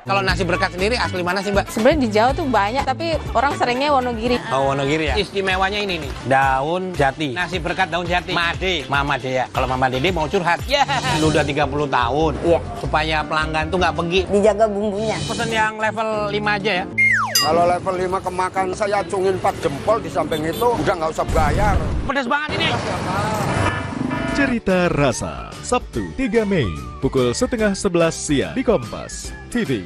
Kalau nasi berkat sendiri asli mana sih, Mbak? Sebenarnya di Jawa tuh banyak, tapi orang seringnya Wonogiri. Oh, Wonogiri ya. Istimewanya ini nih, daun jati. Nasi berkat daun jati. Made, Mama Dea. Kalau Mama Dede mau curhat, lu udah 30 tahun. Iya. Supaya pelanggan tuh nggak pergi. Dijaga bumbunya. Pesan yang level 5 aja ya. Kalau level 5 kemakan, saya acungin 4 jempol di samping itu, udah nggak usah bayar. Pedas banget ini. Cerita Rasa, Sabtu 3 Mei, pukul setengah 11 siang di Kompas TV.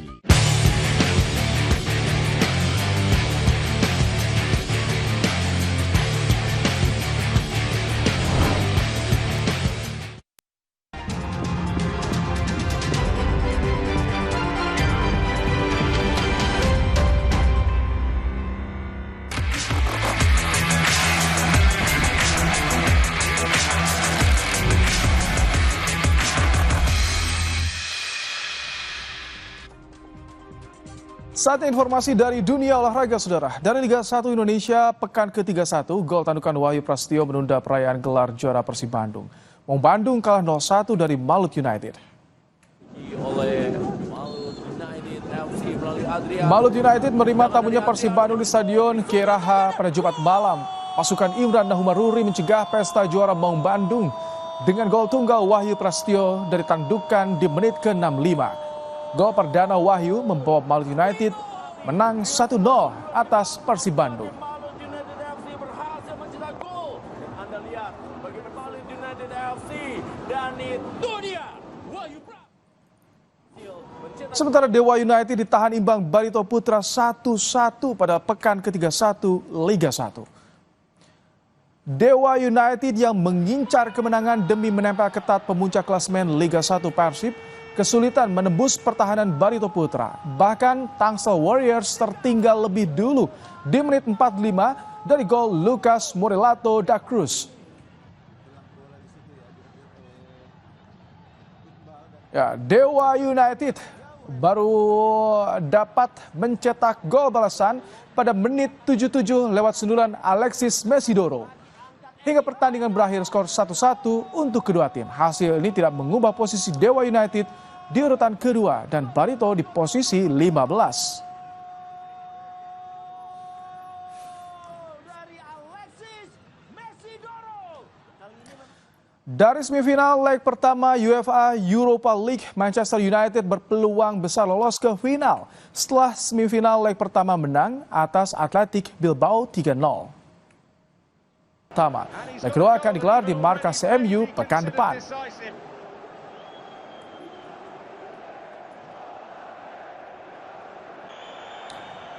Saatnya informasi dari dunia olahraga, saudara. Dari Liga 1 Indonesia, pekan ke-31, gol tandukan Wahyu Prasetyo menunda perayaan gelar juara Persib Bandung. Maung Bandung kalah 0-1 dari Malut United. Malut United menerima tamunya Persib Bandung di Stadion Kieraha pada Jumat malam. Pasukan Imran Nahumaruri mencegah pesta juara Maung Bandung dengan gol tunggal Wahyu Prasetyo dari tandukan di menit ke-65. Gol perdana Wahyu membawa Malut United menang 1-0 atas Persib Bandung. Sementara Dewa United ditahan imbang Barito Putra 1-1 pada pekan ke-31 Liga 1. Dewa United yang mengincar kemenangan demi menempel ketat pemuncak klasemen Liga 1 Persib kesulitan menembus pertahanan Barito Putra. Bahkan Tangsel Warriors tertinggal lebih dulu di menit 45 dari gol Lucas Morelato da Cruz. Ya, Dewa United baru dapat mencetak gol balasan pada menit 77 lewat sundulan Alexis Mesidoro. Hingga pertandingan berakhir skor 1-1 untuk kedua tim. Hasil ini tidak mengubah posisi Dewa United di urutan kedua dan Barito di posisi 15. Dari semifinal leg pertama UEFA Europa League, Manchester United berpeluang besar lolos ke final setelah semifinal leg pertama menang atas Athletic Bilbao 3-0. Leg kedua akan digelar di markas CMU pekan depan.